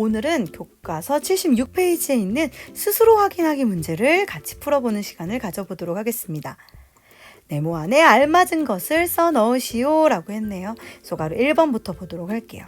오늘은 교과서 76페이지에 있는 스스로 확인하기 문제를 같이 풀어보는 시간을 가져보도록 하겠습니다. 네모 안에 알맞은 것을 써 넣으시오 라고 했네요. 소가로 1번부터 보도록 할게요.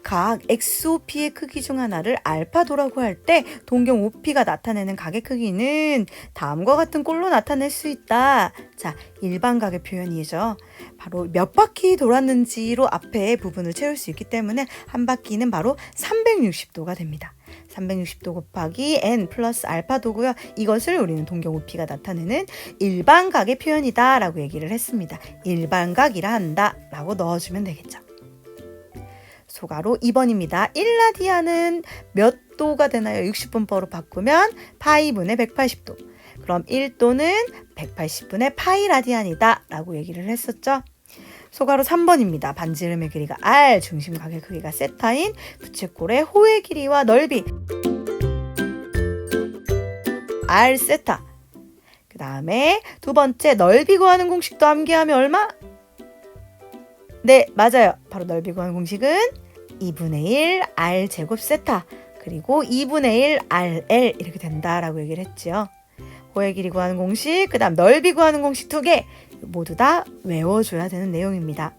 각 XOP의 크기 중 하나를 알파도라고 할 때 동경 OP가 나타내는 각의 크기는 다음과 같은 꼴로 나타낼 수 있다. 자, 일반각의 표현이죠. 바로 몇 바퀴 돌았는지로 앞에 부분을 채울 수 있기 때문에 한 바퀴는 바로 360도가 됩니다. 360도 곱하기 n 플러스 알파도고요. 이것을 우리는 동경 OP가 나타내는 일반각의 표현이다 라고 얘기를 했습니다. 일반각이라 한다 라고 넣어주면 되겠죠. 소가로 2번입니다. 1라디안은 몇 도가 되나요? 60분법으로 바꾸면 파이분의 180도. 그럼 1도는 180분의 파이 라디안이다 라고 얘기를 했었죠. 소가로 3번입니다. 반지름의 길이가 r, 중심각의 크기가 세타인 부채꼴의 호의 길이와 넓이 r 세타. 그 다음에 두 번째 넓이 구하는 공식도 암기하면 얼마? 네, 맞아요. 바로 넓이 구하는 공식은 2분의 1 r 제곱 세타 그리고 2분의 1 rl 이렇게 된다라고 얘기를 했죠. 호의 길이 구하는 공식, 그 다음 넓이 구하는 공식 2개 모두 다 외워줘야 되는 내용입니다.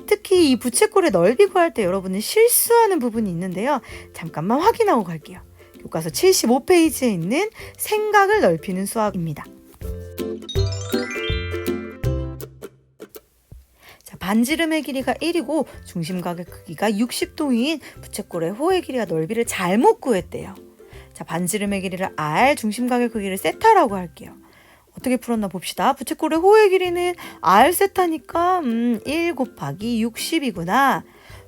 특히 이 부채꼴의 넓이 구할 때 여러분은 실수하는 부분이 있는데요. 잠깐만 확인하고 갈게요. 교과서 75페이지에 있는 생각을 넓히는 수학입니다. 반지름의 길이가 1이고 중심각의 크기가 60도인 부채꼴의 호의 길이와 넓이를 잘못 구했대요. 자, 반지름의 길이를 r, 중심각의 크기를 세타라고 할게요. 어떻게 풀었나 봅시다. 부채꼴의 호의 길이는 r 세타니까 1 곱하기 60이구나.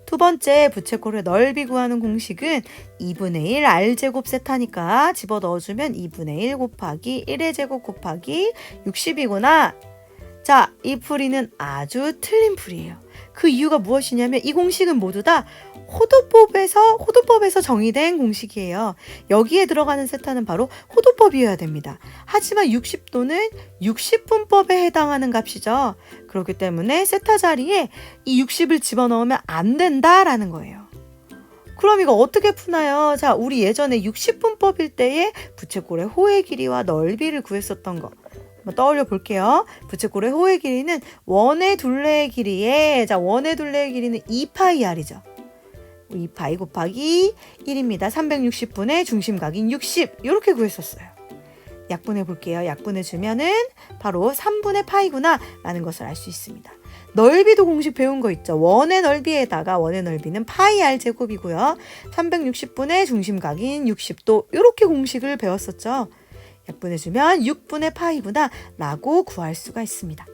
두 번째 부채꼴의 넓이 구하는 공식은 2분의 1 r제곱 세타니까 집어넣어주면 2분의 1 곱하기 1의 제곱 곱하기 60이구나. 자, 이 풀이는 아주 틀린 풀이에요. 그 이유가 무엇이냐면 이 공식은 모두 다 호도법에서 정의된 공식이에요. 여기에 들어가는 세타는 바로 호도법이어야 됩니다. 하지만 60도는 60분법에 해당하는 값이죠. 그렇기 때문에 세타 자리에 이 60을 집어넣으면 안 된다라는 거예요. 그럼 이거 어떻게 푸나요? 자, 우리 예전에 60분법일 때에 부채꼴의 호의 길이와 넓이를 구했었던 거 한번 떠올려 볼게요. 부채꼴의 호의 길이는 원의 둘레의 길이에, 자, 원의 둘레의 길이는 2파이 r이죠. 2파이 곱하기 1입니다. 360분의 중심각인 60 이렇게 구했었어요. 약분해 볼게요. 약분해 주면은 바로 3분의 파이구나 라는 것을 알 수 있습니다. 넓이도 공식 배운 거 있죠. 원의 넓이에다가 원의 넓이는 파이 r 제곱이고요. 360분의 중심각인 60도 이렇게 공식을 배웠었죠. 약분해주면 6분의 파이구나 라고 구할 수가 있습니다.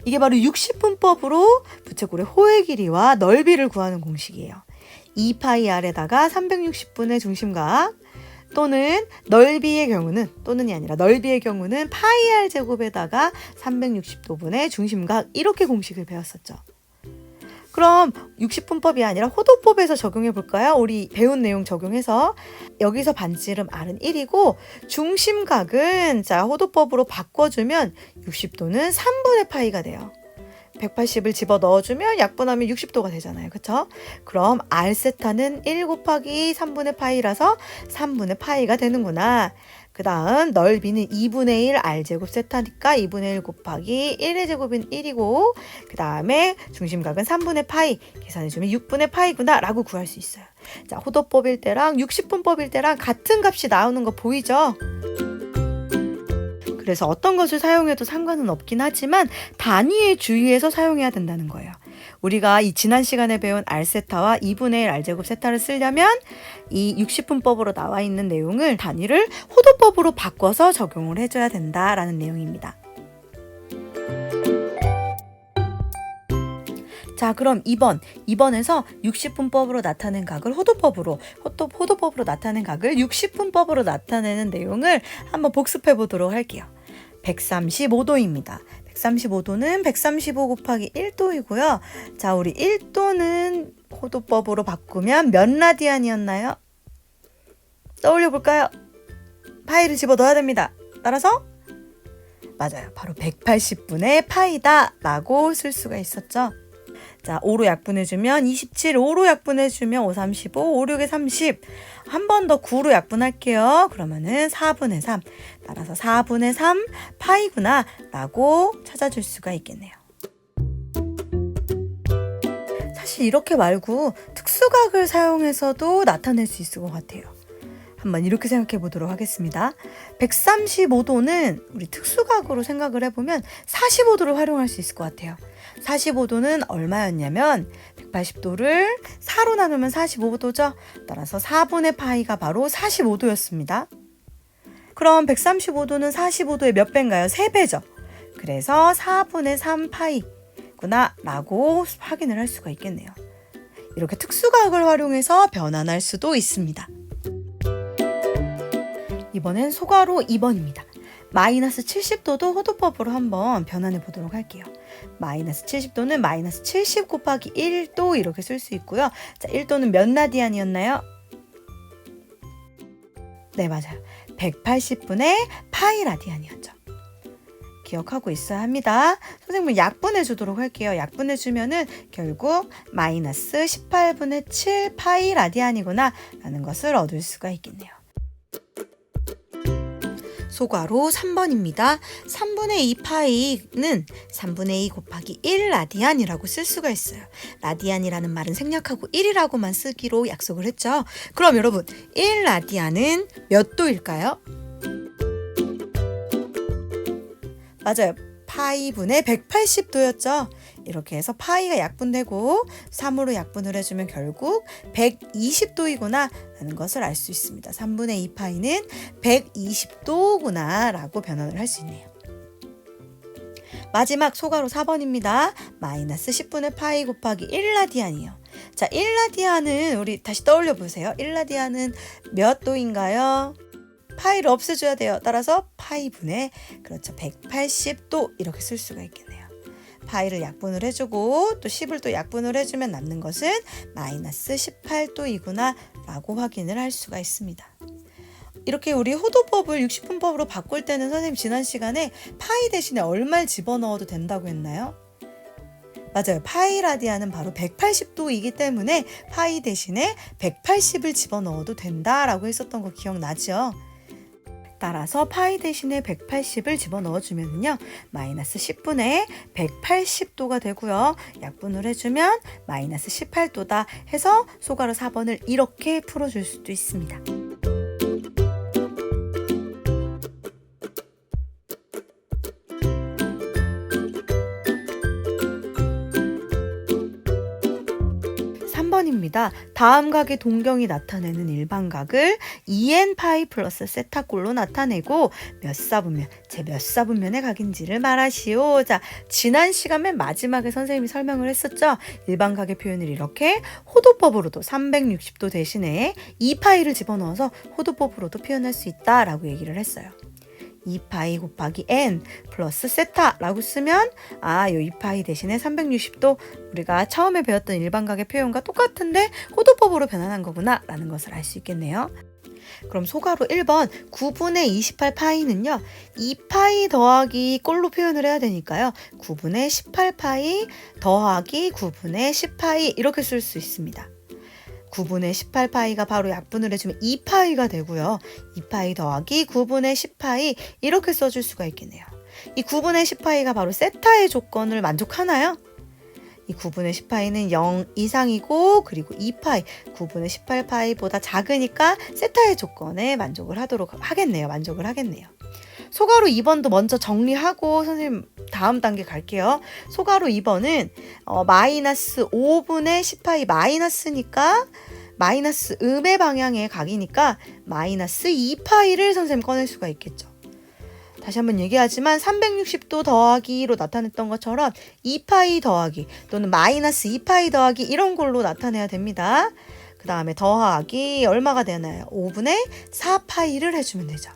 이게 바로 60분법으로 부채꼴의 호의 길이와 넓이를 구하는 공식이에요. 2파이 r에다가 360분의 중심각 또는 넓이의 경우는 넓이의 경우는 파이 r 제곱에다가 360도분의 중심각 이렇게 공식을 배웠었죠. 그럼 60분법이 아니라 호도법에서 적용해 볼까요? 우리 배운 내용 적용해서 여기서 반지름 r은 1이고 중심각은 자 호도법으로 바꿔주면 60도는 3분의 파이가 돼요. 180을 집어 넣어주면 약분하면 60도가 되잖아요. 그쵸? 그럼 r세타는 1 곱하기 3분의 파이라서 3분의 파이가 되는구나. 그 다음 넓이는 2분의 1 r제곱 세타니까 2분의 1 곱하기 1의 제곱은 1이고 그 다음에 중심각은 3분의 파이 계산해주면 6분의 파이구나 라고 구할 수 있어요. 자, 호도법일 때랑 60분법일 때랑 같은 값이 나오는 거 보이죠? 그래서 어떤 것을 사용해도 상관은 없긴 하지만 단위에 주의해서 사용해야 된다는 거예요. 우리가 이 지난 시간에 배운 r세타와 2분의 1 r제곱 세타를 쓰려면 이 60분법으로 나와 있는 내용을 단위를 호도법으로 바꿔서 적용을 해줘야 된다라는 내용입니다. 자, 그럼 2번에서 60분법으로 나타낸 각을 호도법으로 나타낸 각을 60분법으로 나타내는 내용을 한번 복습해 보도록 할게요. 135도입니다. 135도는 135 곱하기 1도이고요. 자, 우리 1도는 호도법으로 바꾸면 몇 라디안이었나요? 떠올려 볼까요? 파이를 집어 넣어야 됩니다. 따라서 맞아요. 바로 180분의 파이다 라고 쓸 수가 있었죠. 자, 5로 약분해주면 27, 5로 약분해주면 5, 35, 5, 6에 30. 한 번 더 9로 약분할게요. 그러면은 4분의 3. 따라서 4분의 3 파이구나 라고 찾아줄 수가 있겠네요. 사실 이렇게 말고 특수각을 사용해서도 나타낼 수 있을 것 같아요. 한번 이렇게 생각해 보도록 하겠습니다. 135도는 우리 특수각으로 생각을 해보면 45도를 활용할 수 있을 것 같아요. 45도는 얼마였냐면 180도를 4로 나누면 45도죠. 따라서 4분의 파이가 바로 45도였습니다. 그럼 135도는 45도의 몇 배인가요? 3배죠. 그래서 4분의 3 파이구나 라고 확인을 할 수가 있겠네요. 이렇게 특수각을 활용해서 변환할 수도 있습니다. 이번엔 소괄호 2번입니다. 마이너스 70도도 호도법으로 한번 변환해 보도록 할게요. 마이너스 70도는 마이너스 70 곱하기 1도 이렇게 쓸 수 있고요. 자, 1도는 몇 라디안이었나요? 네, 맞아요. 180분의 파이 라디안이었죠. 기억하고 있어야 합니다. 선생님은 약분해 주도록 할게요. 약분해 주면은 결국 마이너스 18분의 7 파이 라디안이구나 라는 것을 얻을 수가 있겠네요. 소괄호 3번입니다. 3분의 2 파이는 3분의 2 곱하기 1 라디안이라고 쓸 수가 있어요. 라디안이라는 말은 생략하고 1이라고만 쓰기로 약속을 했죠. 그럼 여러분 1 라디안은 몇 도일까요? 맞아요. 파이분의 180도였죠. 이렇게 해서 파이가 약분되고 3으로 약분을 해주면 결국 120도이구나 라는 것을 알 수 있습니다. 3분의 2 파이는 120도구나 라고 변환을 할 수 있네요. 마지막 소괄호 4번입니다. 마이너스 10분의 파이 곱하기 1라디안이에요. 자, 1라디안은 우리 다시 떠올려 보세요. 1라디안은 몇 도인가요? 파이를 없애줘야 돼요. 따라서 파이분의 그렇죠. 180도 이렇게 쓸 수가 있겠네요. 파이를 약분을 해주고 또 10을 또 약분을 해주면 남는 것은 마이너스 18도이구나 라고 확인을 할 수가 있습니다. 이렇게 우리 호도법을 60분법으로 바꿀 때는 선생님 지난 시간에 파이 대신에 얼마를 집어넣어도 된다고 했나요? 맞아요. 파이 라디안은 바로 180도이기 때문에 파이 대신에 180을 집어넣어도 된다라고 했었던 거 기억나죠? 따라서 파이 대신에 180을 집어넣어주면요. 마이너스 10분의 180도가 되고요. 약분을 해주면 마이너스 18도다 해서 소괄호 4번을 이렇게 풀어줄 수도 있습니다. 입니다. 다음 각의 동경이 나타내는 일반각을 2n파이 플러스 세타꼴로 나타내고 몇 사분면, 제 몇 사분면의 각인지를 말하시오. 자, 지난 시간 맨 마지막에 선생님이 설명을 했었죠. 일반각의 표현을 이렇게 호도법으로도 360도 대신에 2파이를 집어넣어서 호도법으로도 표현할 수 있다라고 얘기를 했어요. 2파이 곱하기 n 플러스 세타라고 쓰면 요 2파이 대신에 360도 우리가 처음에 배웠던 일반각의 표현과 똑같은데 호도법으로 변환한 거구나 라는 것을 알 수 있겠네요. 그럼 소괄호 1번 9분의 28파이는요 2파이 더하기 꼴로 표현을 해야 되니까요 9분의 18파이 더하기 9분의 10파이 이렇게 쓸 수 있습니다. 9분의 18파이가 바로 약분을 해주면 2파이가 되고요. 2파이 더하기 9분의 10파이 이렇게 써줄 수가 있겠네요. 이 9분의 10파이가 바로 세타의 조건을 만족하나요? 이 9분의 10파이는 0 이상이고 그리고 2파이 9분의 18파이보다 작으니까 세타의 조건에 만족을 하겠네요. 소괄호 2번도 먼저 정리하고 선생님 다음 단계 갈게요. 소괄호 2번은 마이너스 5분의 10파이 마이너스니까 마이너스 음의 방향의 각이니까 마이너스 2파이를 선생님 꺼낼 수가 있겠죠. 다시 한번 얘기하지만 360도 더하기로 나타냈던 것처럼 2파이 더하기 또는 마이너스 2파이 더하기 이런 걸로 나타내야 됩니다. 그 다음에 더하기 얼마가 되나요? 5분의 4파이를 해주면 되죠.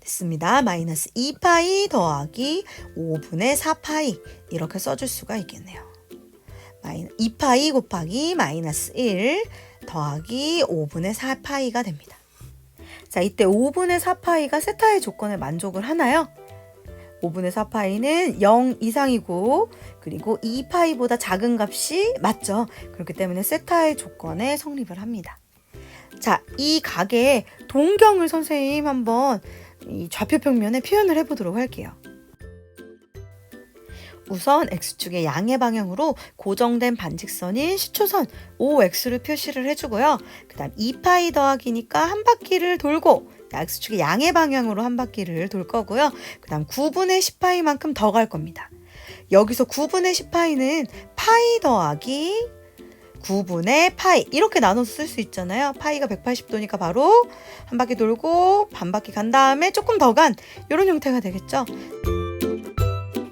됐습니다. 마이너스 2파이 더하기 5분의 4파이 이렇게 써줄 수가 있겠네요. 2파이 곱하기 마이너스 1 더하기 5분의 4파이가 됩니다. 자, 이때 5분의 4파이가 세타의 조건에 만족을 하나요? 5분의 4파이는 0 이상이고 그리고 2파이보다 작은 값이 맞죠. 그렇기 때문에 세타의 조건에 성립을 합니다. 자, 이 각의 동경을 선생님 한번 이 좌표평면에 표현을 해보도록 할게요. 우선 X축의 양의 방향으로 고정된 반직선인 시초선 OX를 표시를 해주고요. 그 다음 2파이 더하기니까 한 바퀴를 돌고 X축의 양의 방향으로 한 바퀴를 돌 거고요. 그 다음 9분의 10파이만큼 더 갈 겁니다. 여기서 9분의 10파이는 파이 더하기 9분의 파이 이렇게 나눠서 쓸 수 있잖아요. 파이가 180도니까 바로 한 바퀴 돌고 반 바퀴 간 다음에 조금 더 간 이런 형태가 되겠죠.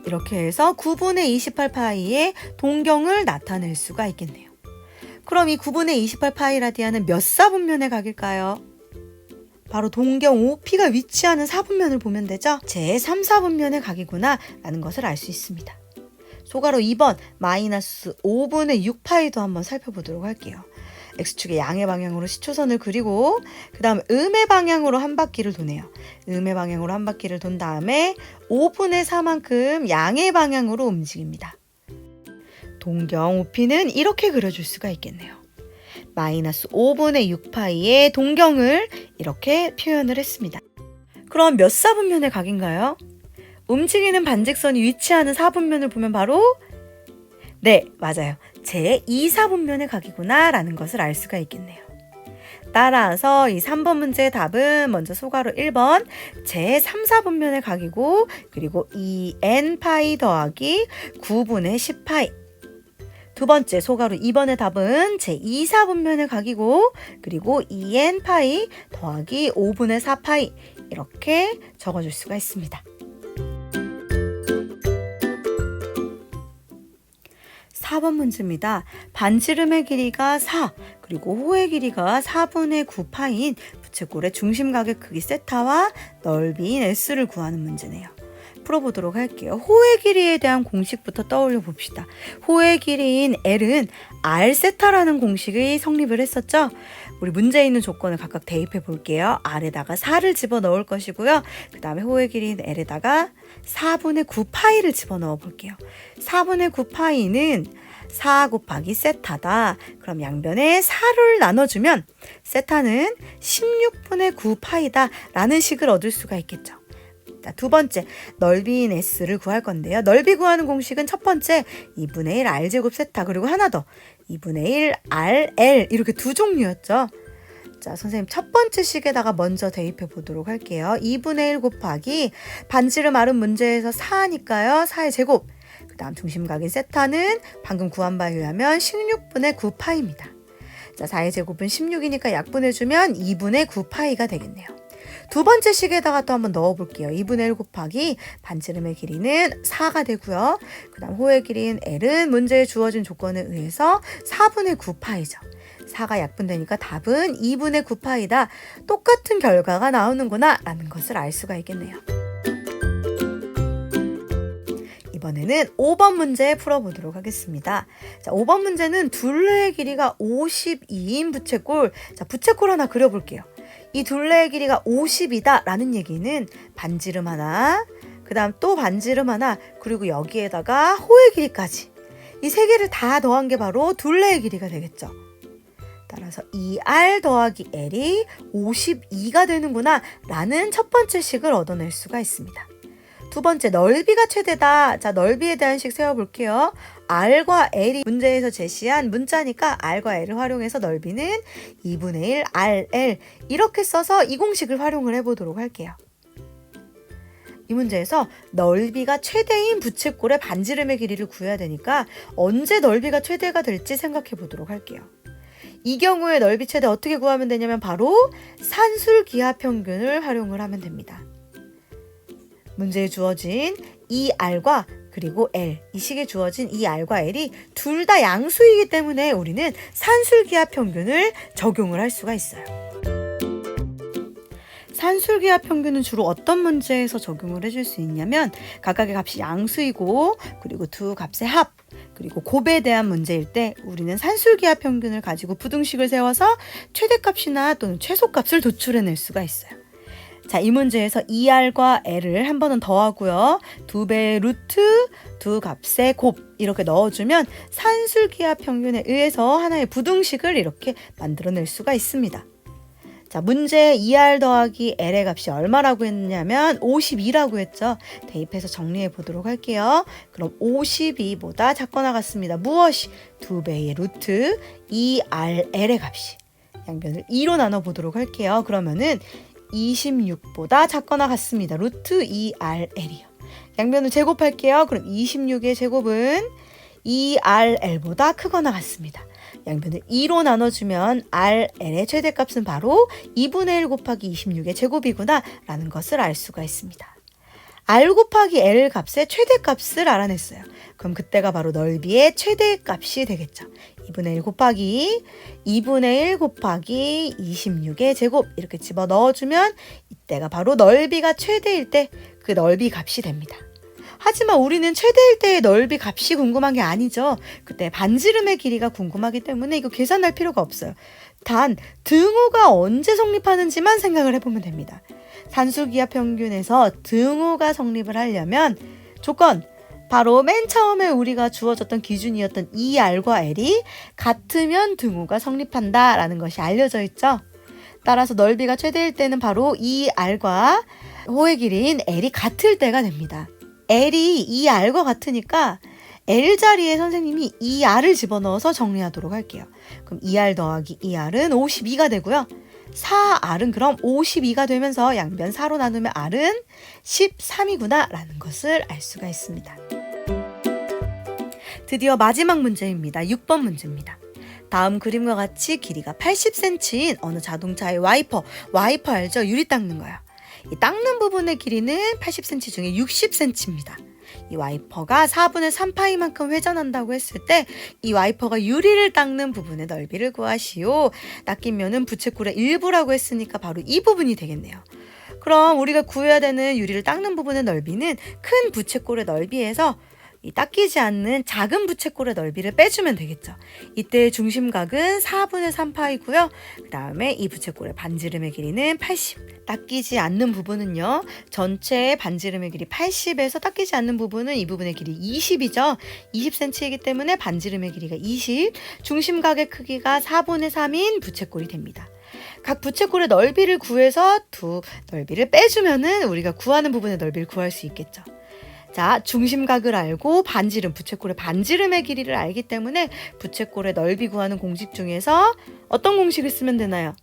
이렇게 해서 9분의 28파이의 동경을 나타낼 수가 있겠네요. 그럼 이 9분의 28파이 라디안은 몇 사분면의 각일까요? 바로 동경 OP가 위치하는 사분면을 보면 되죠. 제 3, 4분면의 각이구나 라는 것을 알 수 있습니다. 소가로 2번 마이너스 5분의 6파이도 한번 살펴보도록 할게요. X축의 양의 방향으로 시초선을 그리고 그 다음 음의 방향으로 한 바퀴를 도네요. 음의 방향으로 한 바퀴를 돈 다음에 5분의 4만큼 양의 방향으로 움직입니다. 동경 OP는 이렇게 그려줄 수가 있겠네요. 마이너스 5분의 6파이의 동경을 이렇게 표현을 했습니다. 그럼 몇 사분면의 각인가요? 움직이는 반직선이 위치하는 사분면을 보면 바로 네, 맞아요. 제 2사분면의 각이구나 라는 것을 알 수가 있겠네요. 따라서 이 3번 문제의 답은 먼저 소가로 1번 제 3사분면의 각이고 그리고 2n파이 더하기 9분의 10파이 두 번째 소가로 2번의 답은 제 2사분면의 각이고 그리고 2n파이 더하기 5분의 4파이 이렇게 적어줄 수가 있습니다. 4번 문제입니다. 반지름의 길이가 4 그리고 호의 길이가 4분의 9파인 부채꼴의 중심각의 크기 세타와 넓이인 S를 구하는 문제네요. 풀어보도록 할게요. 호의 길이에 대한 공식부터 떠올려 봅시다. 호의 길이인 L은 R 세타라는 공식이 성립을 했었죠. 우리 문제에 있는 조건을 각각 대입해 볼게요. R에다가 4를 집어넣을 것이고요. 그 다음에 호의 길이인 L에다가 4분의 9파이를 집어넣어 볼게요. 4분의 9파이는 4 곱하기 세타다. 그럼 양변에 4를 나눠주면 세타는 16분의 9파이다 라는 식을 얻을 수가 있겠죠. 자, 두 번째 넓이인 S를 구할 건데요. 넓이 구하는 공식은 첫 번째 2분의 1 R제곱 세타 그리고 하나 더 2분의 1 RL 이렇게 두 종류였죠. 자, 선생님 첫 번째 식에다가 먼저 대입해 보도록 할게요. 2분의 1 곱하기 반지름 R은 문제에서 4니까요. 4의 제곱 그 다음 중심각인 세타는 방금 구한 바에 의하면 16분의 9파이입니다. 자, 4의 제곱은 16이니까 약분해주면 2분의 9파이가 되겠네요. 두 번째 식에다가 또 한번 넣어볼게요. 2분의 1 곱하기 반지름의 길이는 4가 되고요. 그 다음 호의 길이인 L은 문제에 주어진 조건에 의해서 4분의 9파이죠. 4가 약분되니까 답은 2분의 9파이다. 똑같은 결과가 나오는구나 라는 것을 알 수가 있겠네요. 이번에는 5번 문제 풀어보도록 하겠습니다. 자, 5번 문제는 둘레의 길이가 52인 부채꼴. 자, 부채꼴 하나 그려볼게요. 이 둘레의 길이가 50이다 라는 얘기는 반지름 하나, 그 다음 또 반지름 하나, 그리고 여기에다가 호의 길이까지 이 세 개를 다 더한 게 바로 둘레의 길이가 되겠죠. 따라서 2R 더하기 L이 52가 되는구나 라는 첫 번째 식을 얻어낼 수가 있습니다. 두 번째 넓이가 최대다. 자, 넓이에 대한 식 세워볼게요. R과 L이 문제에서 제시한 문자니까 R과 L을 활용해서 넓이는 2분의 1 RL 이렇게 써서 이 공식을 활용을 해보도록 할게요. 이 문제에서 넓이가 최대인 부채꼴의 반지름의 길이를 구해야 되니까 언제 넓이가 최대가 될지 생각해 보도록 할게요. 이 경우에 넓이 최대 어떻게 구하면 되냐면 바로 산술기하평균을 활용을 하면 됩니다. 문제에 주어진 이 R과 그리고 L, 이 식에 주어진 이 R과 L이 둘 다 양수이기 때문에 우리는 산술기하평균을 적용을 할 수가 있어요. 산술기하평균은 주로 어떤 문제에서 적용을 해줄 수 있냐면 각각의 값이 양수이고 그리고 두 값의 합 그리고 곱에 대한 문제일 때 우리는 산술기하평균을 가지고 부등식을 세워서 최대값이나 또는 최소값을 도출해낼 수가 있어요. 자, 이 문제에서 2r과 l을 한 번은 더하고요. 2배의 루트, 두 값의 곱 이렇게 넣어주면 산술기하 평균에 의해서 하나의 부등식을 이렇게 만들어낼 수가 있습니다. 자, 문제 2r 더하기 l의 값이 얼마라고 했냐면 52라고 했죠. 대입해서 정리해 보도록 할게요. 그럼 52보다 작거나 같습니다. 무엇이? 2배의 루트 2rl의 값이. 양변을 2로 나눠보도록 할게요. 그러면은 26보다 작거나 같습니다. 루트 2rl이요. 양변을 제곱할게요. 그럼 26의 제곱은 2rl보다 크거나 같습니다. 양변을 2로 나눠주면 rl의 최대값은 바로 2분의 1 곱하기 26의 제곱이구나 라는 것을 알 수가 있습니다. r 곱하기 l 값의 최대값을 알아냈어요. 그럼 그때가 바로 넓이의 최대값이 되겠죠. 2분의 1 곱하기 26의 제곱 이렇게 집어넣어주면 이때가 바로 넓이가 최대일 때 그 넓이 값이 됩니다. 하지만 우리는 최대일 때의 넓이 값이 궁금한 게 아니죠. 그때 반지름의 길이가 궁금하기 때문에 이거 계산할 필요가 없어요. 단 등호가 언제 성립하는지만 생각을 해보면 됩니다. 산술기하 평균에서 등호가 성립을 하려면 조건 바로 맨 처음에 우리가 주어졌던 기준이었던 2r과 l이 같으면 등호가 성립한다 라는 것이 알려져 있죠. 따라서 넓이가 최대일 때는 바로 2r과 호의 길이인 l이 같을 때가 됩니다. l이 2r과 같으니까 l 자리에 선생님이 2r을 집어넣어서 정리하도록 할게요. 그럼 2r 더하기 2r은 52가 되고요. 4r은 그럼 52가 되면서 양변 4로 나누면 r은 13이구나 라는 것을 알 수가 있습니다. 드디어 마지막 문제입니다. 6번 문제입니다. 다음 그림과 같이 길이가 80cm인 어느 자동차의 와이퍼 알죠? 유리 닦는 거요. 이 닦는 부분의 길이는 80cm 중에 60cm입니다. 이 와이퍼가 4분의 3파이만큼 회전한다고 했을 때 이 와이퍼가 유리를 닦는 부분의 넓이를 구하시오. 닦인 면은 부채꼴의 일부라고 했으니까 바로 이 부분이 되겠네요. 그럼 우리가 구해야 되는 유리를 닦는 부분의 넓이는 큰 부채꼴의 넓이에서 이 닦이지 않는 작은 부채꼴의 넓이를 빼주면 되겠죠. 이때 중심각은 4분의 3파이고요. 그 다음에 이 부채꼴의 반지름의 길이는 80. 닦이지 않는 부분은요. 전체의 반지름의 길이 80에서 닦이지 않는 부분은 이 부분의 길이 20이죠. 20cm이기 때문에 반지름의 길이가 20. 중심각의 크기가 4분의 3인 부채꼴이 됩니다. 각 부채꼴의 넓이를 구해서 두 넓이를 빼주면은 우리가 구하는 부분의 넓이를 구할 수 있겠죠. 자, 중심각을 알고 반지름, 부채꼴의 반지름의 길이를 알기 때문에 부채꼴의 넓이 구하는 공식 중에서 어떤 공식을 쓰면 되나요?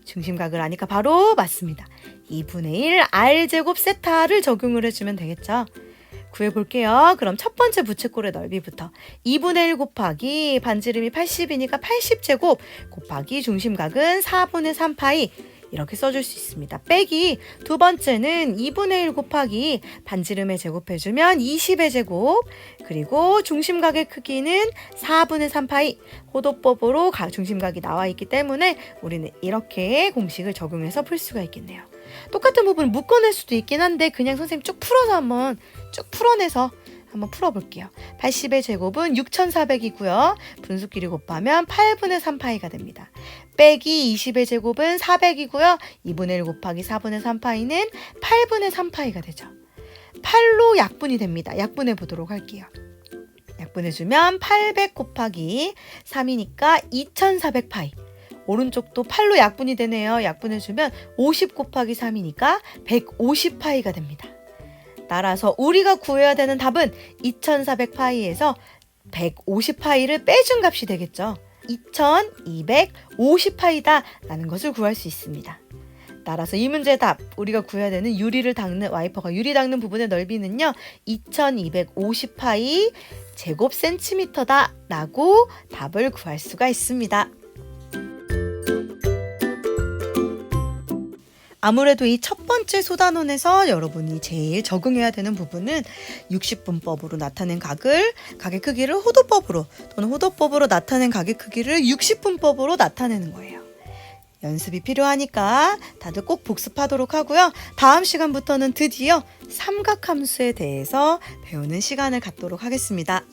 중심각을 아니까 바로 맞습니다. 2분의 1 r제곱 세타를 적용을 해주면 되겠죠. 구해볼게요. 그럼 첫 번째 부채꼴의 넓이부터 2분의 1 곱하기 반지름이 80이니까 80제곱 곱하기 중심각은 4분의 3파이 이렇게 써줄 수 있습니다. 빼기 두 번째는 2분의 1 곱하기 반지름에 제곱해주면 20의 제곱 그리고 중심각의 크기는 4분의 3파이 호도법으로 중심각이 나와 있기 때문에 우리는 이렇게 공식을 적용해서 풀 수가 있겠네요. 똑같은 부분을 묶어낼 수도 있긴 한데 그냥 선생님 쭉 풀어서 한번 쭉 풀어내서 한번 풀어볼게요. 80의 제곱은 6400이고요. 분수끼리 곱하면 8분의 3파이가 됩니다. 빼기 20의 제곱은 400이고요. 2분의 1 곱하기 4분의 3파이는 8분의 3파이가 되죠. 8로 약분이 됩니다. 약분해 보도록 할게요. 약분해주면 800 곱하기 3이니까 2400파이. 오른쪽도 8로 약분이 되네요. 약분해주면 50 곱하기 3이니까 150파이가 됩니다. 따라서 우리가 구해야 되는 답은 2400파이에서 150파이를 빼준 값이 되겠죠. 2250파이다 라는 것을 구할 수 있습니다. 따라서 이 문제의 답, 우리가 구해야 되는 유리를 닦는 와이퍼가 유리 닦는 부분의 넓이는요 2250파이 제곱센티미터다 라고 답을 구할 수가 있습니다. 아무래도 이 첫 번째 소단원에서 여러분이 제일 적응해야 되는 부분은 60분법으로 나타낸 각의 크기를 호도법으로 또는 호도법으로 나타낸 각의 크기를 60분법으로 나타내는 거예요. 연습이 필요하니까 다들 꼭 복습하도록 하고요. 다음 시간부터는 드디어 삼각함수에 대해서 배우는 시간을 갖도록 하겠습니다.